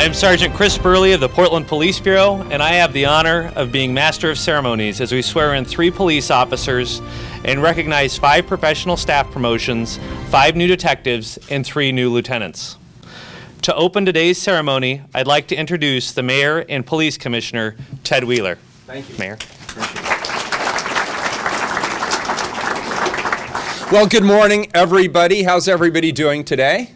I am Sergeant Chris Burley of the Portland Police Bureau, and I have the honor of being Master of Ceremonies as we swear in 3 police officers and recognize 5 professional staff promotions, 5 new detectives, and 3 new lieutenants. To open today's ceremony, I'd like to introduce the Mayor and Police Commissioner, Ted Wheeler. Thank you. Mayor. Well, good morning, everybody. How's everybody doing today?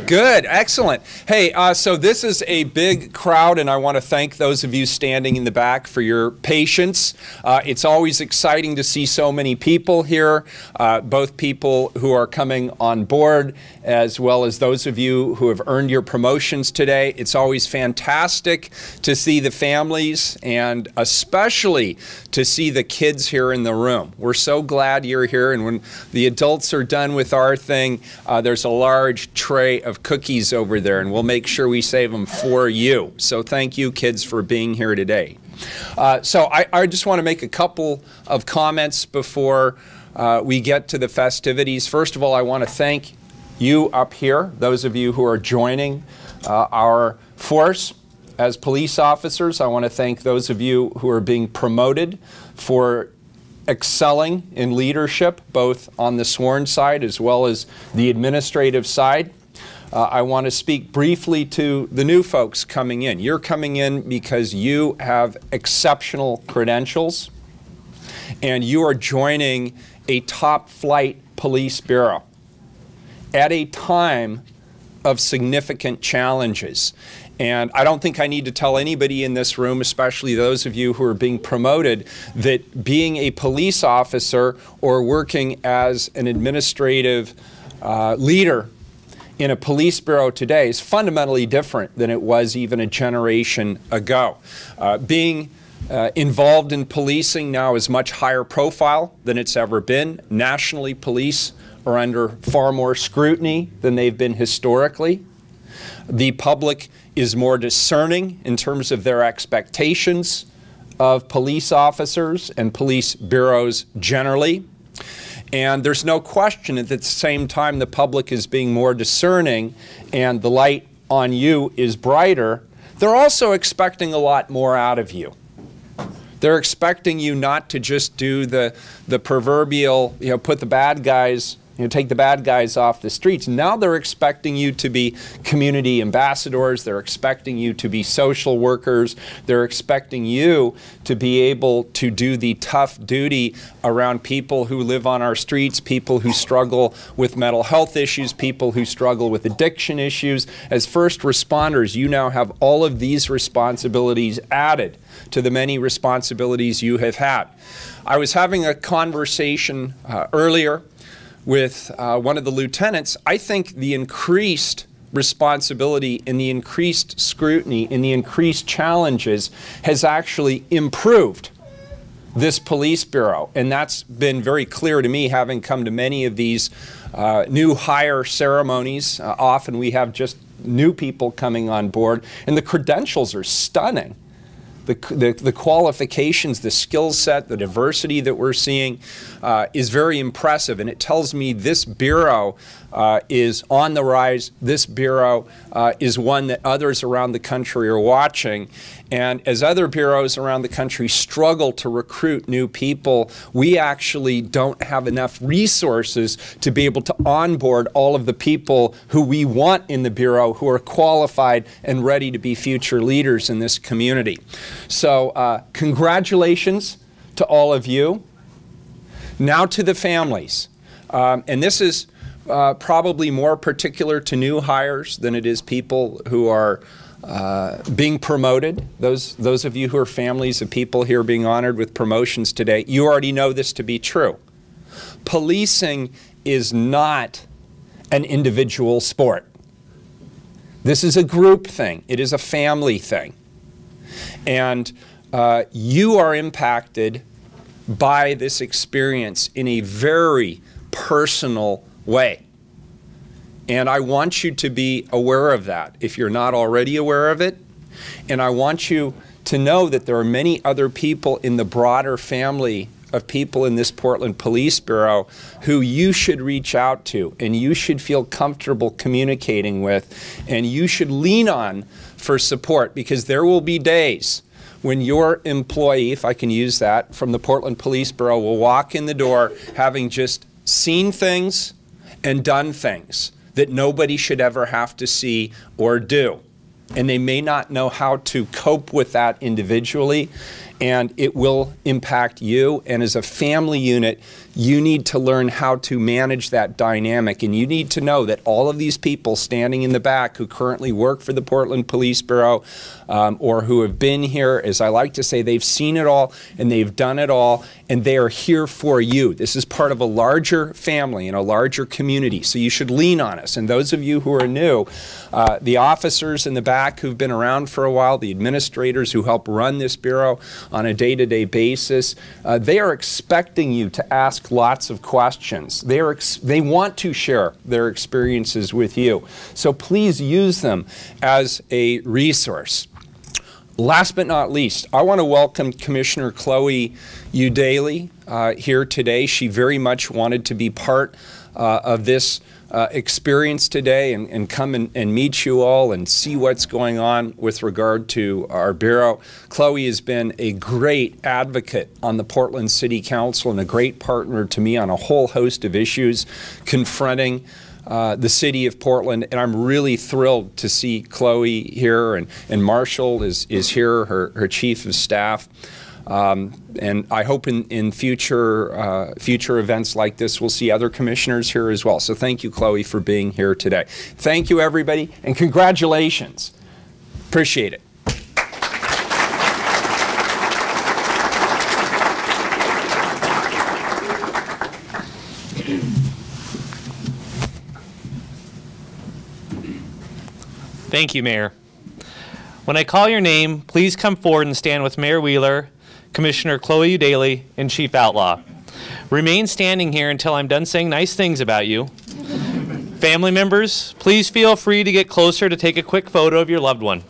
Good, excellent. Hey, so this is a big crowd, and I want to thank those of you standing in the back for your patience. It's always exciting to see so many people here, both people who are coming on board as well as those of you who have earned your promotions today. It's always fantastic to see the families and especially to see the kids here in the room. We're so glad you're here, and when the adults are done with our thing, there's a large tray of cookies over there, and we'll make sure we save them for you. So thank you, kids, for being here today. So I just want to make a couple of comments before we get to the festivities. First of all, I want to thank you up here, those of you who are joining our force as police officers. I want to thank those of you who are being promoted for excelling in leadership, both on the sworn side as well as the administrative side. I want to speak briefly to the new folks coming in. You're coming in because you have exceptional credentials, and you are joining a top-flight police bureau at a time of significant challenges. And I don't think I need to tell anybody in this room, especially those of you who are being promoted, that being a police officer or working as an administrative leader in a police bureau today is fundamentally different than it was even a generation ago. Being involved in policing now is much higher profile than it's ever been. Nationally, police are under far more scrutiny than they've been historically. The public is more discerning in terms of their expectations of police officers and police bureaus generally. And there's no question that at the same time the public is being more discerning and the light on you is brighter, they're also expecting a lot more out of you. They're expecting you not to just do the proverbial, put the bad guys, take the bad guys off the streets. Now they're expecting you to be community ambassadors. They're expecting you to be social workers. They're expecting you to be able to do the tough duty around people who live on our streets, people who struggle with mental health issues, people who struggle with addiction issues. As first responders, you now have all of these responsibilities added to the many responsibilities you have had. I was having a conversation earlier with one of the lieutenants. I think the increased responsibility and the increased scrutiny and the increased challenges has actually improved this police bureau. And that's been very clear to me, having come to many of these new hire ceremonies. Often we have just new people coming on board, and the credentials are stunning. The qualifications, the skill set, the diversity that we're seeing is very impressive, and it tells me this bureau is on the rise. This bureau is one that others around the country are watching. And as other bureaus around the country struggle to recruit new people, we actually don't have enough resources to be able to onboard all of the people who we want in the bureau, who are qualified and ready to be future leaders in this community. So congratulations to all of you. Now to the families. And this is probably more particular to new hires than it is people who are being promoted. Those of you who are families of people here being honored with promotions today, you already know this to be true. Policing is not an individual sport. This is a group thing. It is a family thing. And you are impacted by this experience in a very personal way. And I want you to be aware of that if you're not already aware of it. And I want you to know that there are many other people in the broader family of people in this Portland Police Bureau who you should reach out to and you should feel comfortable communicating with and you should lean on for support, because there will be days when your employee, if I can use that, from the Portland Police Bureau will walk in the door having just seen things and done things that nobody should ever have to see or do. And they may not know how to cope with that individually, and it will impact you. And as a family unit, you need to learn how to manage that dynamic. And you need to know that all of these people standing in the back who currently work for the Portland Police Bureau or who have been here, as I like to say, they've seen it all and they've done it all, and they are here for you. This is part of a larger family and a larger community, so you should lean on us. And those of you who are new, the officers in the back who've been around for a while, the administrators who help run this bureau on a day-to-day basis, they are expecting you to ask lots of questions. They want to share their experiences with you. So please use them as a resource. Last but not least, I want to welcome Commissioner Chloe Eudaly here today. She very much wanted to be part of this experience today and come and meet you all and see what's going on with regard to our Bureau. Chloe has been a great advocate on the Portland City Council and a great partner to me on a whole host of issues confronting the city of Portland, and I'm really thrilled to see Chloe here, and Marshall is here, her chief of staff. And I hope in future events like this, we'll see other commissioners here as well. So thank you, Chloe, for being here today. Thank you, everybody, and congratulations. Appreciate it. Thank you, Mayor. When I call your name, please come forward and stand with Mayor Wheeler, Commissioner Chloe Eudaly, and Chief Outlaw. Remain standing here until I'm done saying nice things about you. Family members, please feel free to get closer to take a quick photo of your loved one.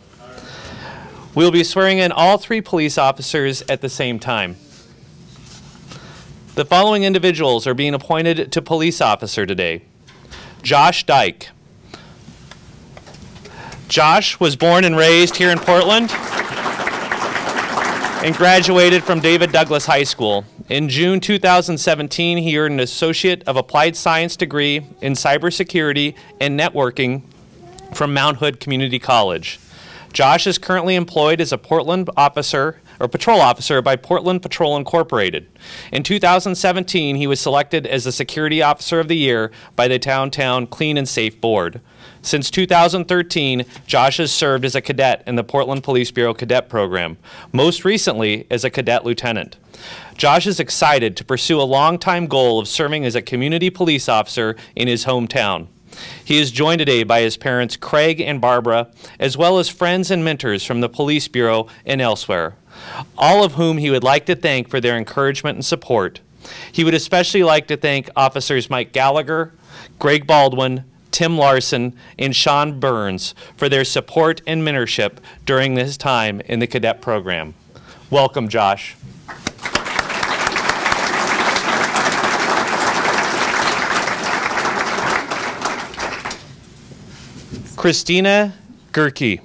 We'll be swearing in all 3 police officers at the same time. The following individuals are being appointed to police officer today. Josh Dyke. Josh was born and raised here in Portland and graduated from David Douglas High School. In June 2017, he earned an Associate of Applied Science degree in Cybersecurity and Networking from Mount Hood Community College. Josh is currently employed as a Portland officer or patrol officer by Portland Patrol Incorporated. In 2017, he was selected as the Security Officer of the Year by the Downtown Clean and Safe Board. Since 2013, Josh has served as a cadet in the Portland Police Bureau Cadet Program, most recently as a cadet lieutenant. Josh is excited to pursue a long-time goal of serving as a community police officer in his hometown. He is joined today by his parents, Craig and Barbara, as well as friends and mentors from the Police Bureau and elsewhere, all of whom he would like to thank for their encouragement and support. He would especially like to thank Officers Mike Gallagher, Greg Baldwin, Tim Larson, and Sean Burns for their support and mentorship during this time in the cadet program. Welcome, Josh. Christina Gerke.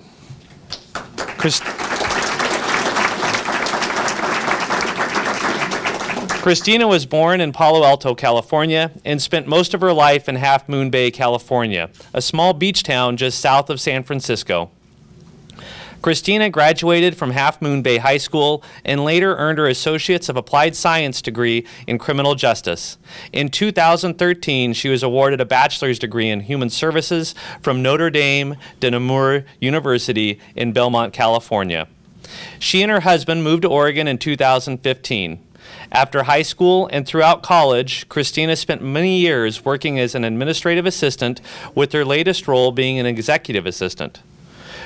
Christina was born in Palo Alto, California, and spent most of her life in Half Moon Bay, California, a small beach town just south of San Francisco. Christina graduated from Half Moon Bay High School and later earned her Associates of Applied Science degree in Criminal Justice. In 2013, she was awarded a bachelor's degree in Human Services from Notre Dame de Namur University in Belmont, California. She and her husband moved to Oregon in 2015. After high school and throughout college, Christina spent many years working as an administrative assistant, with her latest role being an executive assistant.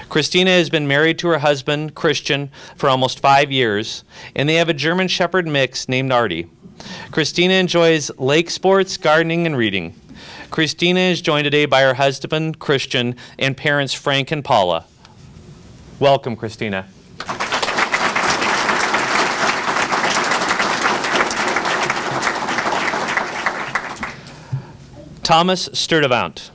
Christina has been married to her husband, Christian, for almost 5 years, and they have a German Shepherd mix named Artie. Christina enjoys lake sports, gardening, and reading. Christina is joined today by her husband, Christian, and parents, Frank and Paula. Welcome, Christina. Thomas Sturdivant.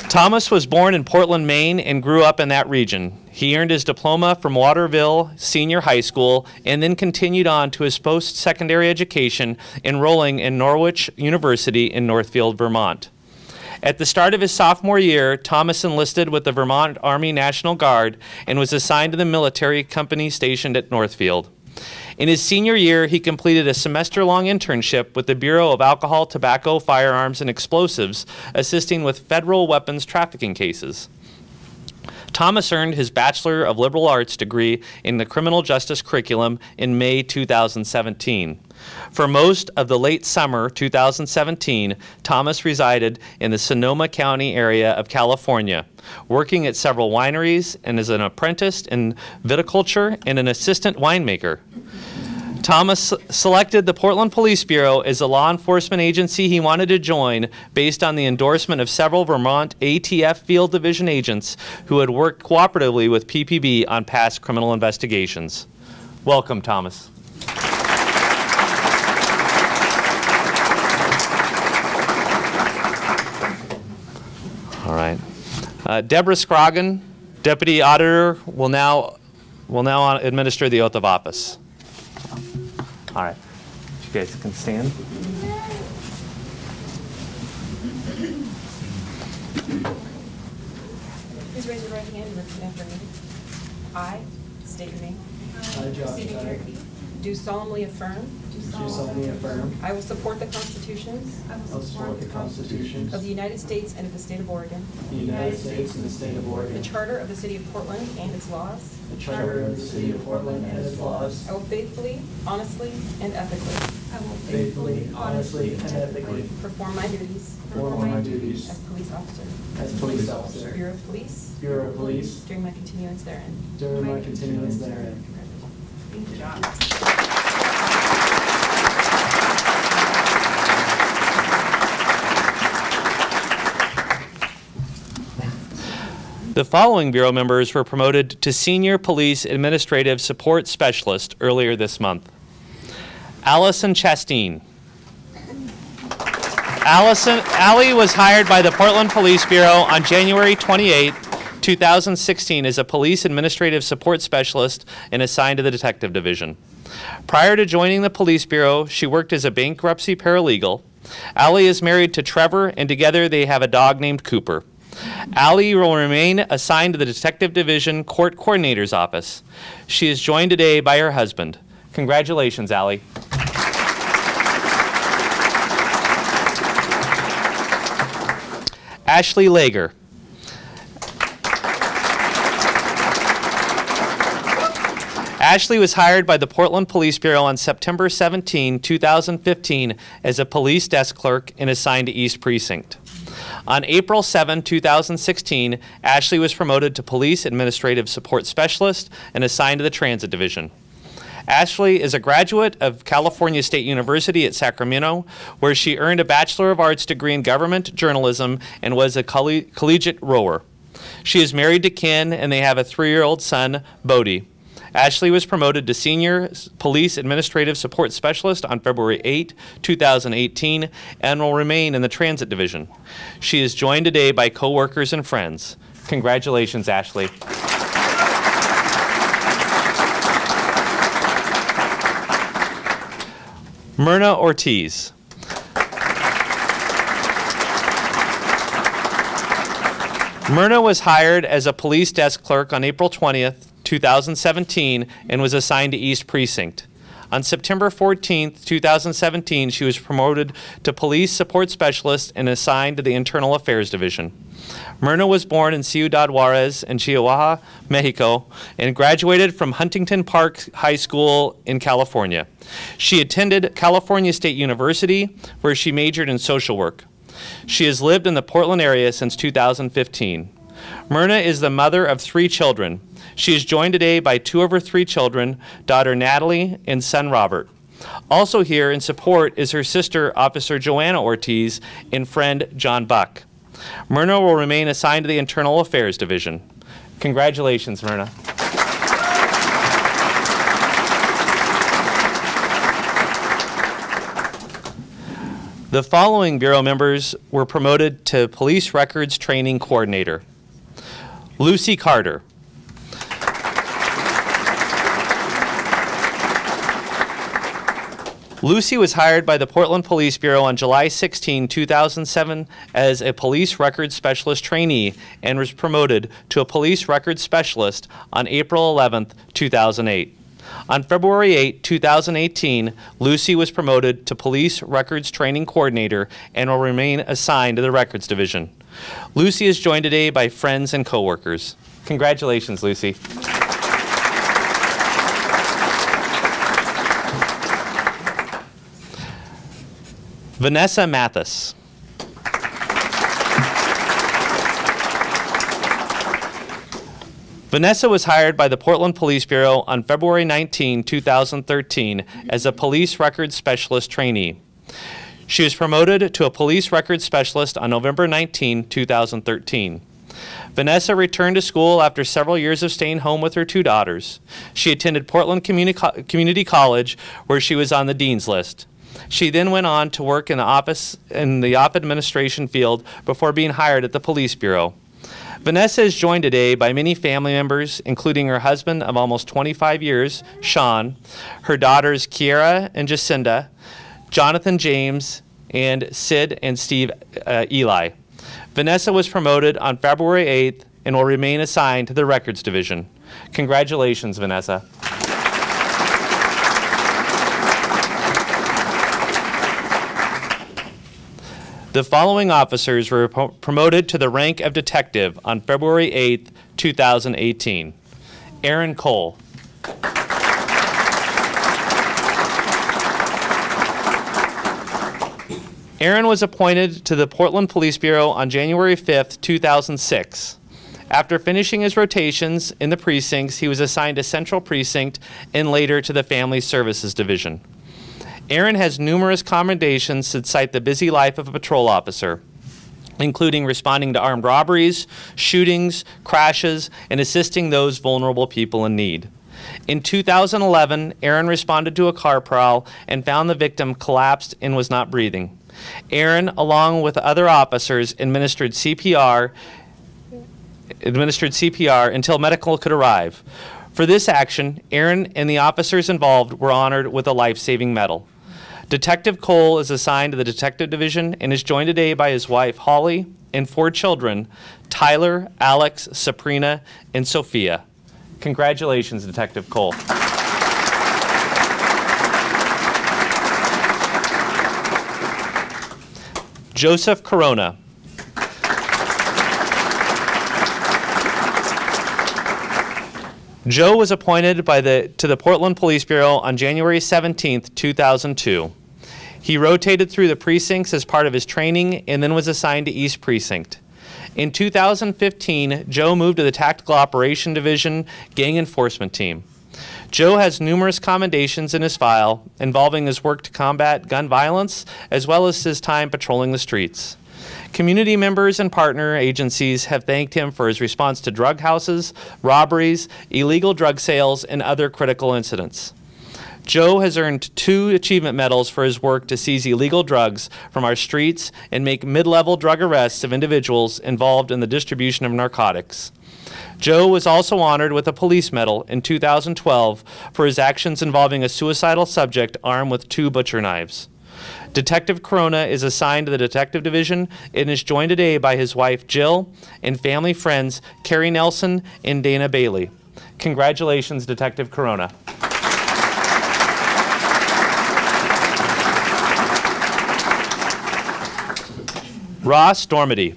Thomas was born in Portland, Maine, and grew up in that region. He earned his diploma from Waterville Senior High School and then continued on to his post-secondary education, enrolling in Norwich University in Northfield, Vermont. At the start of his sophomore year, Thomas enlisted with the Vermont Army National Guard and was assigned to the military company stationed at Northfield. In his senior year, he completed a semester-long internship with the Bureau of Alcohol, Tobacco, Firearms, and Explosives, assisting with federal weapons trafficking cases. Thomas earned his Bachelor of Liberal Arts degree in the Criminal Justice curriculum in May 2017. For most of the late summer 2017, Thomas resided in the Sonoma County area of California, working at several wineries and as an apprentice in viticulture and an assistant winemaker. Thomas selected the Portland Police Bureau as a law enforcement agency he wanted to join based on the endorsement of several Vermont ATF Field Division agents who had worked cooperatively with PPB on past criminal investigations. Welcome, Thomas. All right. Deborah Scroggin, Deputy Auditor, will now administer the oath of office. All right. You guys can stand. Please raise your right hand and repeat after me. I state your name. I, Josh Dyer, Do solemnly affirm. I will support the constitutions will support the constitutions of the United States and of the state of Oregon. the United States and the state of The Oregon, charter of the city of Portland and its laws. the charter of the city of Portland and its laws. I will faithfully, honestly, and ethically Faithfully, honestly, and ethically perform my duties perform my duties as police officer, as police officer, Bureau of Police, Bureau of Police, during my continuance therein. during my continuance therein. The following Bureau members were promoted to Senior Police Administrative Support Specialist earlier this month. Allison Chasteen. Allie was hired by the Portland Police Bureau on January 28, 2016 as a Police Administrative Support Specialist and assigned to the Detective Division. Prior to joining the Police Bureau, she worked as a bankruptcy paralegal. Allie is married to Trevor, and together they have a dog named Cooper. Allie will remain assigned to the Detective Division Court Coordinator's Office. She is joined today by her husband. Congratulations, Allie. Ashley Lager. Ashley was hired by the Portland Police Bureau on September 17, 2015 as a police desk clerk and assigned to East Precinct. On April 7, 2016, Ashley was promoted to Police Administrative Support Specialist and assigned to the Transit Division. Ashley is a graduate of California State University at Sacramento, where she earned a Bachelor of Arts degree in Government Journalism and was a collegiate rower. She is married to Ken, and they have a 3-year-old son, Bodie. Ashley was promoted to Senior Police Administrative Support Specialist on February 8, 2018, and will remain in the Transit Division. She is joined today by coworkers and friends. Congratulations, Ashley. Myrna Ortiz. Myrna was hired as a police desk clerk on April 20th, 2017, and was assigned to East Precinct. On September 14th, 2017, she was promoted to Police Support Specialist and assigned to the Internal Affairs Division. Myrna was born in Ciudad Juarez in Chihuahua, Mexico, and graduated from Huntington Park High School in California. She attended California State University, where she majored in social work. She has lived in the Portland area since 2015. Myrna is the mother of 3 children. She is joined today by 2 of her 3 children, daughter Natalie and son Robert. Also here in support is her sister, Officer Joanna Ortiz, and friend John Buck. Myrna will remain assigned to the Internal Affairs Division. Congratulations, Myrna. The following Bureau members were promoted to Police Records Training Coordinator. Lucy Carter. Lucy was hired by the Portland Police Bureau on July 16, 2007 as a Police Records Specialist trainee and was promoted to a Police Records Specialist on April 11, 2008. On February 8, 2018, Lucy was promoted to Police Records Training Coordinator and will remain assigned to the Records Division. Lucy is joined today by friends and coworkers. Congratulations, Lucy. Vanessa Mathis. Vanessa was hired by the Portland Police Bureau on February 19, 2013 as a Police Records Specialist trainee. She was promoted to a Police Records Specialist on November 19, 2013. Vanessa returned to school after several years of staying home with her two daughters. She attended Portland Community College, where she was on the Dean's List. She then went on to work in the op administration field before being hired at the Police Bureau. Vanessa is joined today by many family members, including her husband of almost 25 years, Sean, her daughters Kiara and Jacinda, Jonathan James, and Sid and Steve Eli. Vanessa was promoted on February 8th and will remain assigned to the Records Division. Congratulations, Vanessa. The following officers were promoted to the rank of detective on February 8, 2018. Aaron Cole. Aaron was appointed to the Portland Police Bureau on January 5, 2006. After finishing his rotations in the precincts, he was assigned to Central Precinct and later to the Family Services Division. Aaron has numerous commendations to cite the busy life of a patrol officer, including responding to armed robberies, shootings, crashes, and assisting those vulnerable people in need. In 2011, Aaron responded to a car prowl and found the victim collapsed and was not breathing. Aaron, along with other officers, administered CPR until medical could arrive. For this action, Aaron and the officers involved were honored with a life-saving medal. Detective Cole is assigned to the Detective Division and is joined today by his wife, Holly, and 4 children, Tyler, Alex, Sabrina, and Sophia. Congratulations, Detective Cole. Joseph Corona. Joe was appointed to the Portland Police Bureau on January 17, 2002. He rotated through the precincts as part of his training and then was assigned to East Precinct. In 2015, Joe moved to the Tactical Operation Division Gang Enforcement Team. Joe has numerous commendations in his file involving his work to combat gun violence as well as his time patrolling the streets. Community members and partner agencies have thanked him for his response to drug houses, robberies, illegal drug sales, and other critical incidents. Joe has earned 2 achievement medals for his work to seize illegal drugs from our streets and make mid-level drug arrests of individuals involved in the distribution of narcotics. Joe was also honored with a police medal in 2012 for his actions involving a suicidal subject armed with 2 butcher knives. Detective Corona is assigned to the Detective Division and is joined today by his wife Jill and family friends Carrie Nelson and Dana Bailey. Congratulations, Detective Corona. Ross Dormady.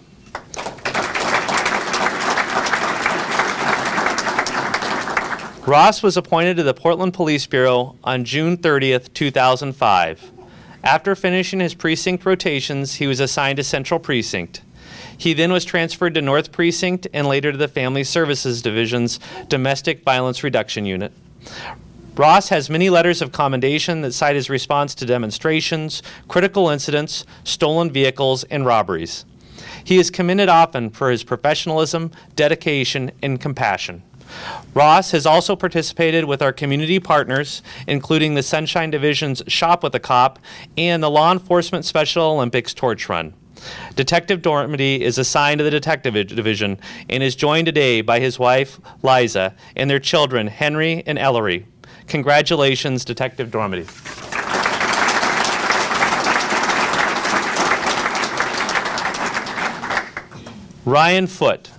Ross was appointed to the Portland Police Bureau on June 30th, 2005. After finishing his precinct rotations, he was assigned to Central Precinct. He then was transferred to North Precinct and later to the Family Services Division's Domestic Violence Reduction Unit. Ross has many letters of commendation that cite his response to demonstrations, critical incidents, stolen vehicles, and robberies. He is commended often for his professionalism, dedication, and compassion. Ross has also participated with our community partners, including the Sunshine Division's Shop with a Cop and the Law Enforcement Special Olympics Torch Run. Detective Dormady is assigned to the Detective Division and is joined today by his wife, Liza, and their children, Henry and Ellery. Congratulations, Detective Dormady. Ryan Foote.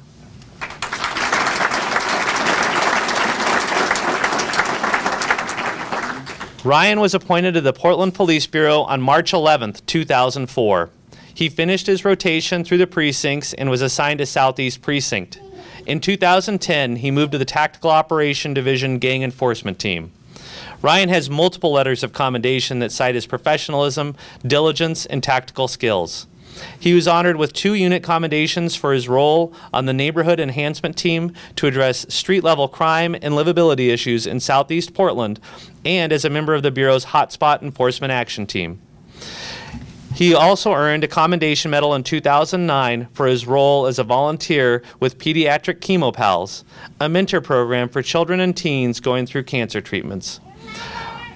Ryan was appointed to the Portland Police Bureau on March 11, 2004. He finished his rotation through the precincts and was assigned to Southeast Precinct. In 2010, he moved to the Tactical Operation Division Gang Enforcement Team. Ryan has multiple letters of commendation that cite his professionalism, diligence, and tactical skills. He was honored with 2 unit commendations for his role on the Neighborhood Enhancement Team to address street-level crime and livability issues in Southeast Portland, and as a member of the Bureau's Hotspot Enforcement Action Team. He also earned a commendation medal in 2009 for his role as a volunteer with Pediatric Chemo Pals, a mentor program for children and teens going through cancer treatments.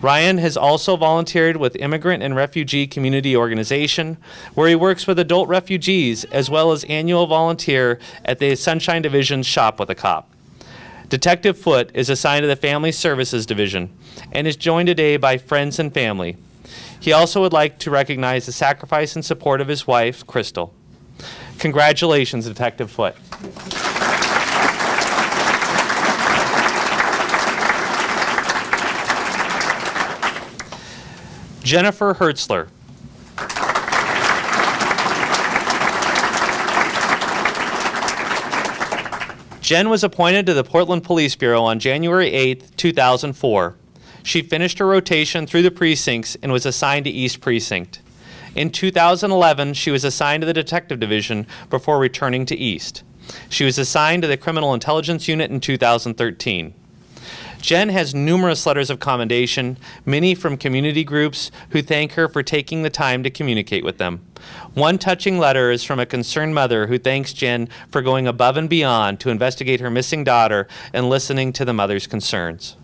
Ryan has also volunteered with Immigrant and Refugee Community Organization, where he works with adult refugees, as well as annual volunteer at the Sunshine Division's Shop with a Cop. Detective Foote is assigned to the Family Services Division and is joined today by friends and family. He also would like to recognize the sacrifice and support of his wife, Crystal. Congratulations, Detective Foote. Jennifer Hertzler. Jen was appointed to the Portland Police Bureau on January 8, 2004. She finished her rotation through the precincts and was assigned to East Precinct. In 2011, she was assigned to the Detective Division before returning to East. She was assigned to the Criminal Intelligence Unit in 2013. Jen has numerous letters of commendation, many from community groups who thank her for taking the time to communicate with them. One touching letter is from a concerned mother who thanks Jen for going above and beyond to investigate her missing daughter and listening to the mother's concerns.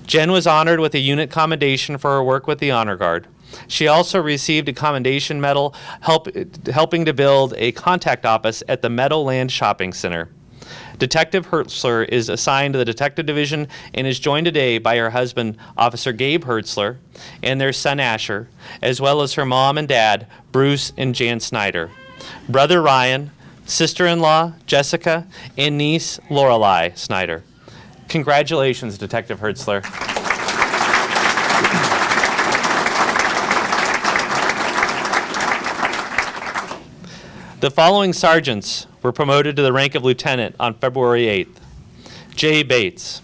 Jen was honored with a unit commendation for her work with the Honor Guard. She also received a commendation medal helping to build a contact office at the Meadowland Shopping Center. Detective Hertzler is assigned to the Detective Division and is joined today by her husband, Officer Gabe Hertzler, and their son Asher, as well as her mom and dad, Bruce and Jan Snyder, brother Ryan, sister-in-law Jessica, and niece Lorelei Snyder. Congratulations, Detective Hertzler. The following sergeants were promoted to the rank of lieutenant on February 8th. Jay Bates.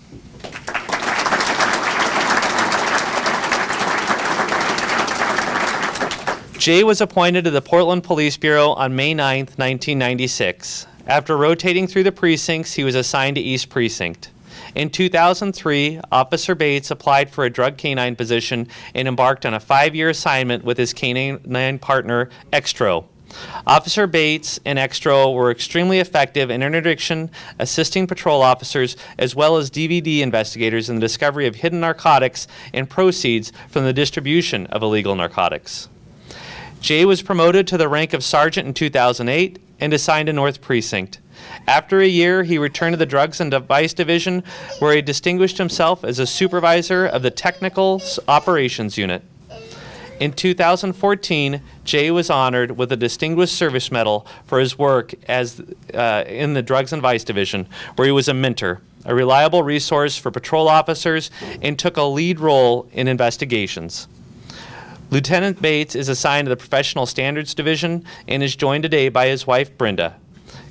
Jay was appointed to the Portland Police Bureau on May 9th, 1996. After rotating through the precincts, he was assigned to East Precinct. In 2003, Officer Bates applied for a drug canine position and embarked on a 5-year assignment with his canine partner, Extro. Officer Bates and Extro were extremely effective in interdiction, assisting patrol officers, as well as DVD investigators in the discovery of hidden narcotics and proceeds from the distribution of illegal narcotics. Jay was promoted to the rank of sergeant in 2008 and assigned to North Precinct. After a year, he returned to the Drugs and Device Division, where he distinguished himself as a supervisor of the Technical Operations Unit. In 2014, Jay was honored with a Distinguished Service Medal for his work in the Drugs and Vice Division, where he was a mentor, a reliable resource for patrol officers, and took a lead role in investigations. Lieutenant Bates is assigned to the Professional Standards Division and is joined today by his wife, Brenda.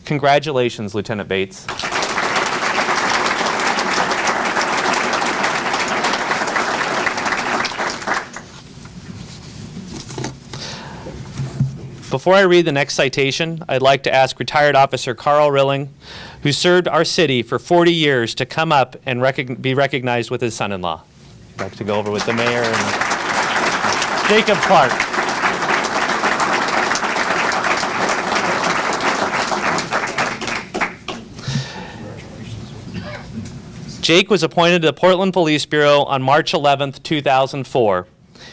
Congratulations, Lieutenant Bates. Before I read the next citation, I'd like to ask retired Officer Carl Rilling, who served our city for 40 years, to come up and be recognized with his son-in-law. I'd like to go over with the mayor and Jacob Clark. Jake was appointed to the Portland Police Bureau on March 11, 2004.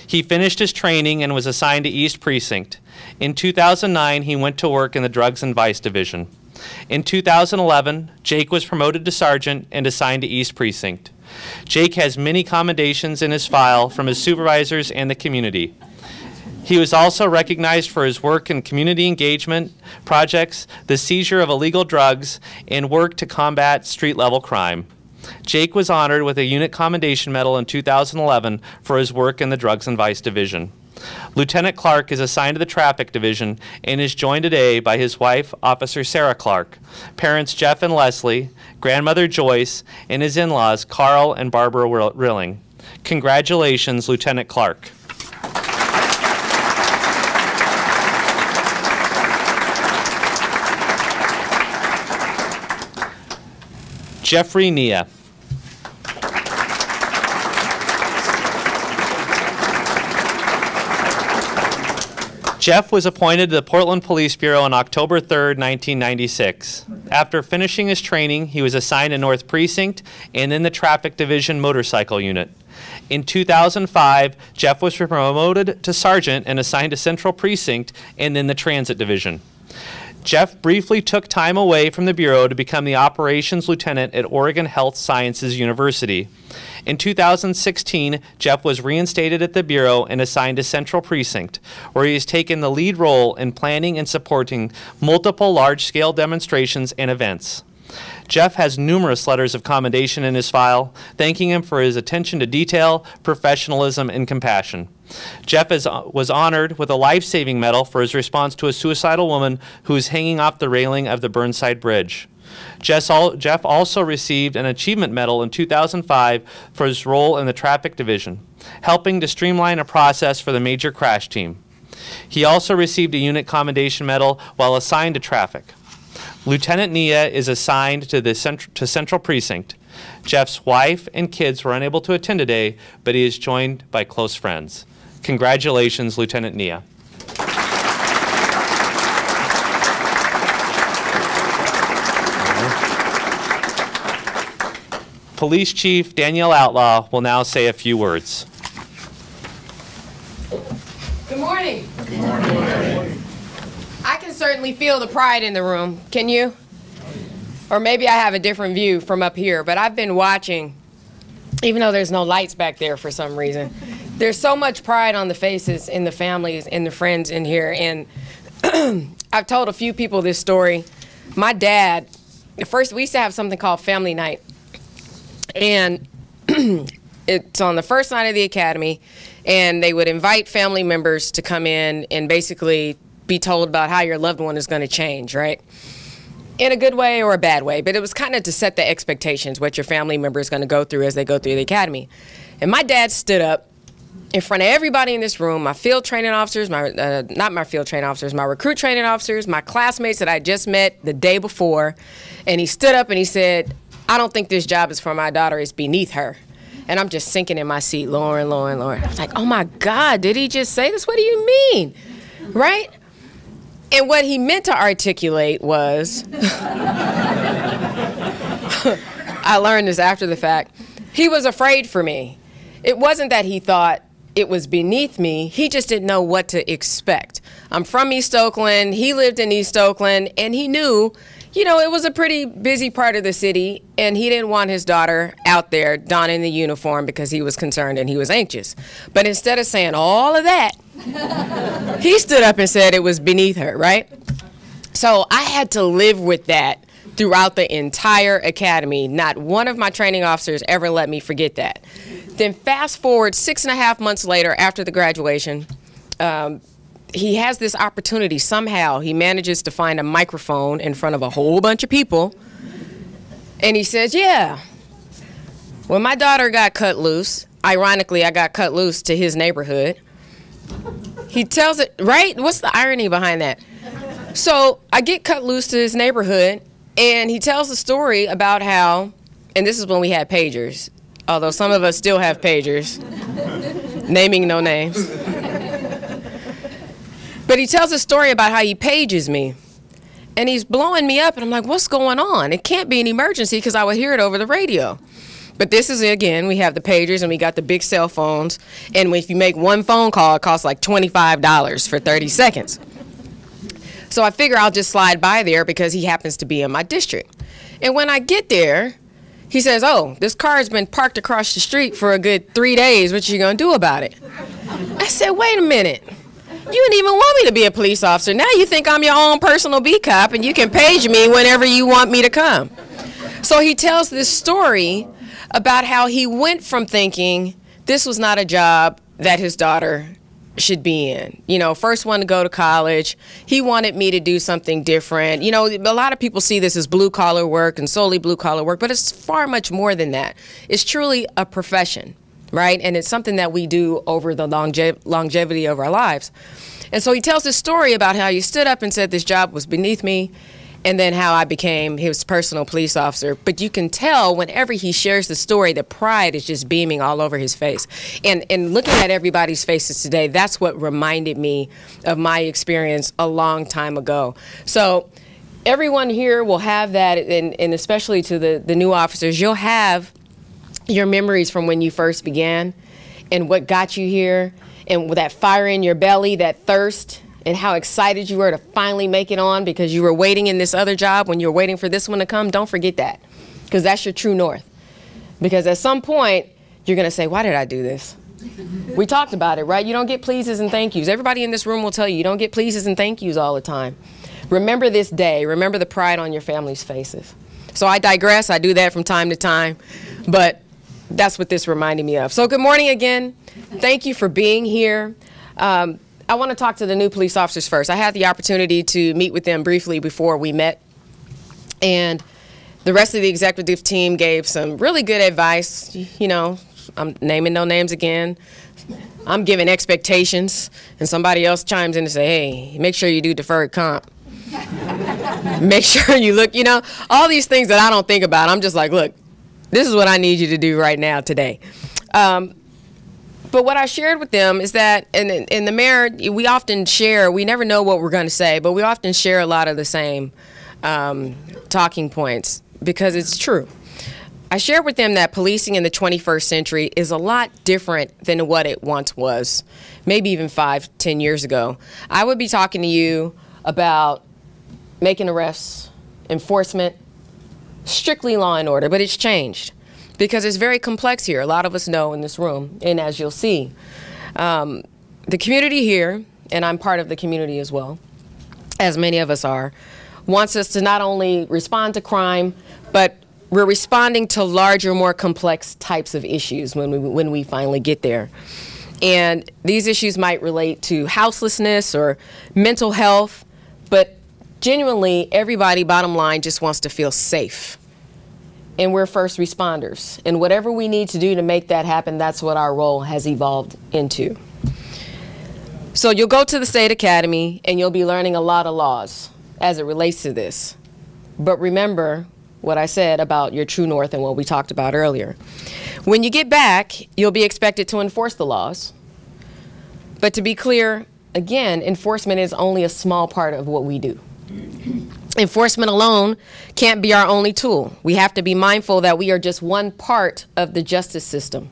He finished his training and was assigned to East Precinct. In 2009, he went to work in the Drugs and Vice Division. In 2011, Jake was promoted to sergeant and assigned to East Precinct. Jake has many commendations in his file from his supervisors and the community. He was also recognized for his work in community engagement projects, the seizure of illegal drugs, and work to combat street-level crime. Jake was honored with a unit commendation medal in 2011 for his work in the Drugs and Vice Division. Lieutenant Clark is assigned to the Traffic Division and is joined today by his wife, Officer Sarah Clark, parents Jeff and Leslie, grandmother Joyce, and his in-laws, Carl and Barbara Rilling. Congratulations, Lieutenant Clark. Jeffrey Nia. Jeff was appointed to the Portland Police Bureau on October 3, 1996. After finishing his training, he was assigned to North Precinct and then the Traffic Division Motorcycle Unit. In 2005, Jeff was promoted to sergeant and assigned to Central Precinct and then the Transit Division. Jeff briefly took time away from the Bureau to become the operations lieutenant at Oregon Health Sciences University. In 2016, Jeff was reinstated at the Bureau and assigned to Central Precinct, where he has taken the lead role in planning and supporting multiple large-scale demonstrations and events. Jeff has numerous letters of commendation in his file, thanking him for his attention to detail, professionalism, and compassion. Jeff was honored with a life-saving medal for his response to a suicidal woman who was hanging off the railing of the Burnside Bridge. Jeff also received an achievement medal in 2005 for his role in the Traffic Division, helping to streamline a process for the major crash team. He also received a unit commendation medal while assigned to traffic. Lieutenant Nia is assigned to Central Precinct. Jeff's wife and kids were unable to attend today, but he is joined by close friends. Congratulations, Lieutenant Nia. Police Chief Danielle Outlaw will now say a few words. Good morning. Good morning. I can certainly feel the pride in the room. Can you? Or maybe I have a different view from up here, but I've been watching, even though there's no lights back there for some reason. There's so much pride on the faces in the families and the friends in here. And I've told a few people this story. My dad, first we used to have something called family night. And it's on the first night of the academy, and they would invite family members to come in and basically be told about how your loved one is going to change, right? In a good way or a bad way, but it was kind of to set the expectations, what your family member is going to go through as they go through the academy. And my dad stood up in front of everybody in this room, my field training officers, not my field training officers, my recruit training officers, my classmates that I just met the day before, and he stood up and he said, "I don't think this job is for my daughter, it's beneath her." And I'm just sinking in my seat, Lauren. I was like, oh my God, did he just say this? What do you mean? Right? And what he meant to articulate was, I learned this after the fact, he was afraid for me. It wasn't that he thought it was beneath me, he just didn't know what to expect. I'm from East Oakland, he lived in East Oakland, and he knew, you know, it was a pretty busy part of the city, and he didn't want his daughter out there donning the uniform because he was concerned and he was anxious. But instead of saying all of that, he stood up and said it was beneath her, right? So I had to live with that throughout the entire academy. Not one of my training officers ever let me forget that. Then fast forward 6.5 months later after the graduation, he has this opportunity. Somehow he manages to find a microphone in front of a whole bunch of people, and he says, yeah, when my daughter got cut loose, ironically I got cut loose to his neighborhood. He tells it, right? What's the irony behind that? So I get cut loose to his neighborhood, and he tells the story about how, and this is when we had pagers, although some of us still have pagers, naming no names. But he tells a story about how he pages me, and he's blowing me up, and I'm like, what's going on? It can't be an emergency because I would hear it over the radio. But this is, again, we have the pagers and we got the big cell phones. And if you make one phone call, it costs like $25 for 30 seconds. So I figure I'll just slide by there because he happens to be in my district. And when I get there, he says, oh, this car has been parked across the street for a good 3 days. What you gonna do about it? I said, wait a minute. You didn't even want me to be a police officer. Now you think I'm your own personal beat cop and you can page me whenever you want me to come. So he tells this story about how he went from thinking this was not a job that his daughter should be in. You know, first one to go to college. He wanted me to do something different. You know, a lot of people see this as blue collar work and solely blue collar work, but it's far much more than that. It's truly a profession, right? And it's something that we do over the longevity of our lives. And so he tells this story about how he stood up and said this job was beneath me, and then how I became his personal police officer. But you can tell whenever he shares the story, the pride is just beaming all over his face. And looking at everybody's faces today, that's what reminded me of my experience a long time ago. So everyone here will have that, and especially to the new officers, you'll have your memories from when you first began and what got you here, and with that fire in your belly, that thirst, and how excited you were to finally make it on because you were waiting in this other job when you were waiting for this one to come. Don't forget that, because that's your true north. Because at some point, you're going to say, why did I do this? We talked about it, right? You don't get pleases and thank yous. Everybody in this room will tell you, you don't get pleases and thank yous all the time. Remember this day. Remember the pride on your family's faces. So I digress. I do that from time to time. But that's what this reminded me of. So good morning again. Thank you for being here. I want to talk to the new police officers first. I had the opportunity to meet with them briefly before we met, and the rest of the executive team gave some really good advice. You know, I'm naming no names again. I'm giving expectations, and somebody else chimes in and say, hey, make sure you do deferred comp. Make sure you look, you know, all these things that I don't think about. I'm just like, look, this is what I need you to do right now today. But what I shared with them is that in the mayor, we often share, we never know what we're going to say, but we often share a lot of the same talking points because it's true. I shared with them that policing in the 21st century is a lot different than what it once was, maybe even 5-10 years ago. I would be talking to you about making arrests, enforcement, strictly law and order, but it's changed. Because it's very complex here. A lot of us know in this room, and as you'll see, the community here, and I'm part of the community as well, as many of us are, wants us to not only respond to crime, but we're responding to larger, more complex types of issues when we finally get there. And these issues might relate to houselessness or mental health, but genuinely, everybody, bottom line, just wants to feel safe. And we're first responders. And whatever we need to do to make that happen, that's what our role has evolved into. So you'll go to the State Academy and you'll be learning a lot of laws as it relates to this. But remember what I said about your true north and what we talked about earlier. When you get back, you'll be expected to enforce the laws. But to be clear, again, enforcement is only a small part of what we do. Enforcement alone can't be our only tool. We have to be mindful that we are just one part of the justice system.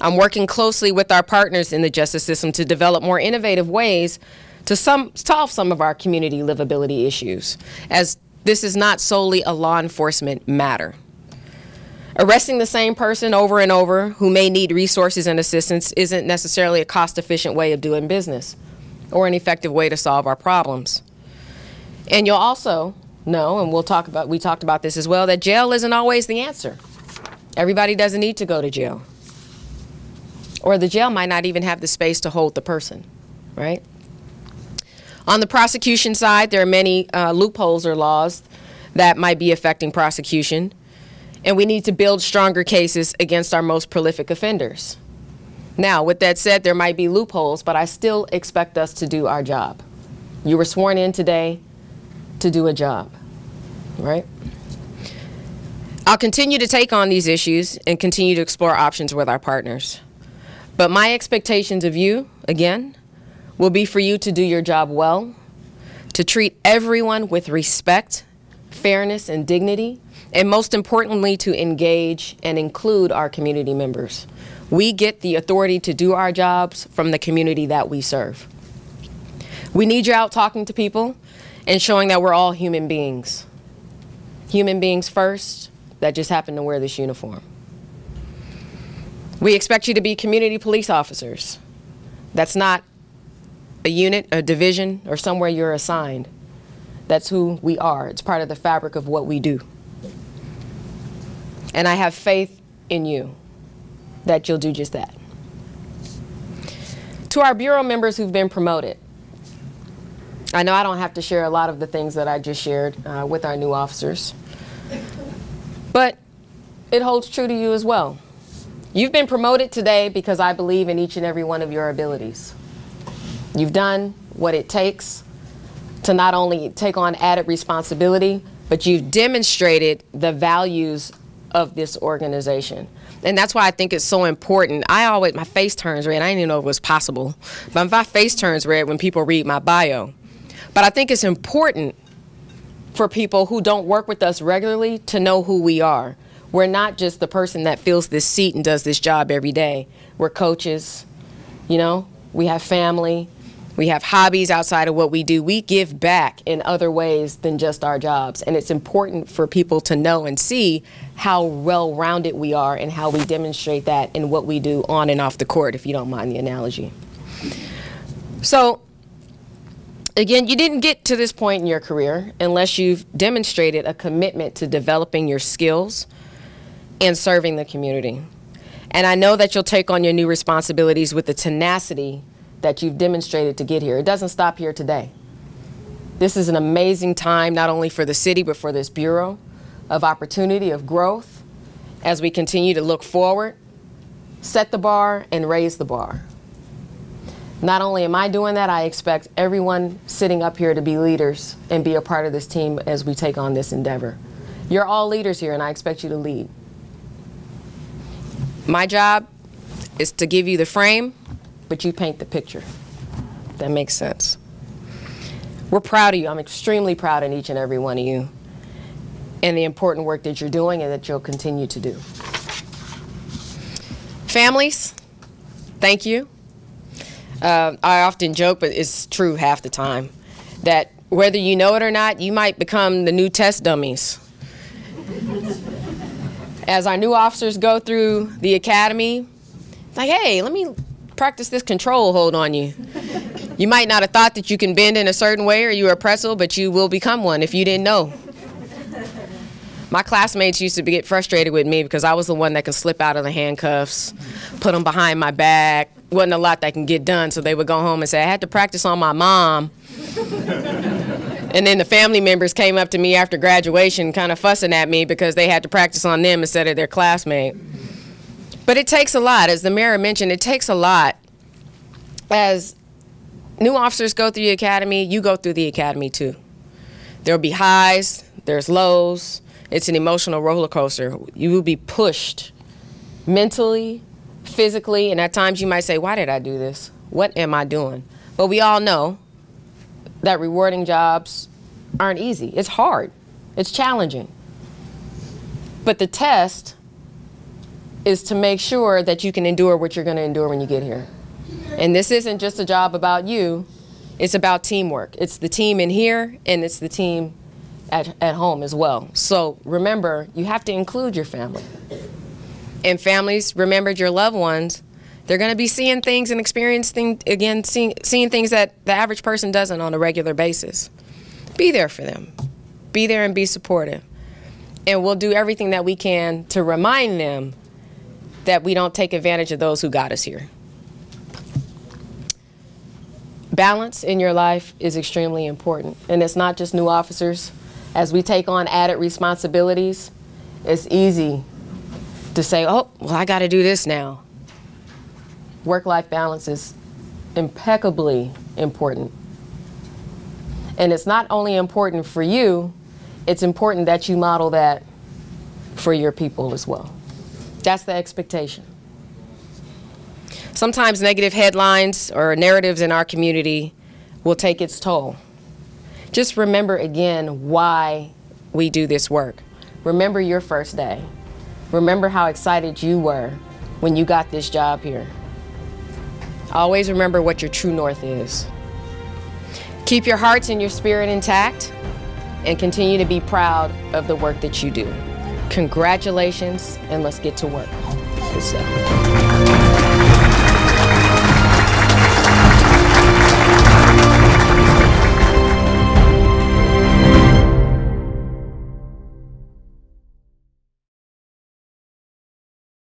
I'm working closely with our partners in the justice system to develop more innovative ways to solve some of our community livability issues, as this is not solely a law enforcement matter. Arresting the same person over and over who may need resources and assistance isn't necessarily a cost-efficient way of doing business or an effective way to solve our problems. And you'll also know, and we talked about this as well, that jail isn't always the answer. Everybody doesn't need to go to jail. Or the jail might not even have the space to hold the person, right? On the prosecution side, there are many loopholes or laws that might be affecting prosecution. And we need to build stronger cases against our most prolific offenders. Now, with that said, there might be loopholes, but I still expect us to do our job. You were sworn in today to do a job, right? I'll continue to take on these issues and continue to explore options with our partners. But my expectations of you, again, will be for you to do your job well, to treat everyone with respect, fairness, and dignity, and most importantly, to engage and include our community members. We get the authority to do our jobs from the community that we serve. We need you out talking to people and showing that we're all human beings. Human beings first that just happen to wear this uniform. We expect you to be community police officers. That's not a unit, a division, or somewhere you're assigned. That's who we are. It's part of the fabric of what we do. And I have faith in you that you'll do just that. To our Bureau members who've been promoted, I know I don't have to share a lot of the things that I just shared with our new officers, but it holds true to you as well. You've been promoted today because I believe in each and every one of your abilities. You've done what it takes to not only take on added responsibility, but you've demonstrated the values of this organization. And that's why I think it's so important. My face turns red. I didn't even know it was possible. But my face turns red when people read my bio. But I think it's important for people who don't work with us regularly to know who we are. We're not just the person that fills this seat and does this job every day. We're coaches, we have family, we have hobbies outside of what we do. We give back in other ways than just our jobs. And it's important for people to know and see how well-rounded we are and how we demonstrate that in what we do on and off the court, if you don't mind the analogy. So, again, you didn't get to this point in your career unless you've demonstrated a commitment to developing your skills and serving the community. And I know that you'll take on your new responsibilities with the tenacity that you've demonstrated to get here. It doesn't stop here today. This is an amazing time, not only for the city, but for this Bureau, of opportunity, of growth, as we continue to look forward, set the bar, and raise the bar. Not only am I doing that, I expect everyone sitting up here to be leaders and be a part of this team as we take on this endeavor. You're all leaders here, and I expect you to lead. My job is to give you the frame, but you paint the picture. That makes sense. We're proud of you. I'm extremely proud of each and every one of you and the important work that you're doing and that you'll continue to do. Families, thank you. I often joke, but it's true half the time, that whether you know it or not, you might become the new test dummies. As our new officers go through the academy, it's like, hey, let me practice this control hold on you. You might not have thought that you can bend in a certain way or you're a pretzel, but you will become one if you didn't know. My classmates used to get frustrated with me because I was the one that could slip out of the handcuffs, put them behind my back. Wasn't a lot that can get done, so they would go home and say, I had to practice on my mom. And then the family members came up to me after graduation kind of fussing at me because they had to practice on them instead of their classmate. But it takes a lot. As the mayor mentioned, it takes a lot. As new officers go through the academy, you go through the academy too. There'll be highs, there's lows. It's an emotional roller coaster. You will be pushed mentally, physically, and at times you might say, why did I do this? What am I doing? But we all know that rewarding jobs aren't easy. It's hard. It's challenging. But the test is to make sure that you can endure what you're going to endure when you get here. And this isn't just a job about you. It's about teamwork. It's the team in here, and it's the team at home as well. So remember, you have to include your family. And families, remember your loved ones. They're going to be seeing things and experiencing, again, seeing things that the average person doesn't on a regular basis. Be there for them. Be there and be supportive. And we'll do everything that we can to remind them that we don't take advantage of those who got us here. Balance in your life is extremely important. And it's not just new officers. As we take on added responsibilities, it's easy to say, oh, well, I got to do this now. Work-life balance is impeccably important. And it's not only important for you, it's important that you model that for your people as well. That's the expectation. Sometimes negative headlines or narratives in our community will take its toll. Just remember again why we do this work. remember your first day. Remember how excited you were when you got this job here. Always remember what your true north is. Keep your hearts and your spirit intact and continue to be proud of the work that you do. Congratulations, and let's get to work. Good stuff.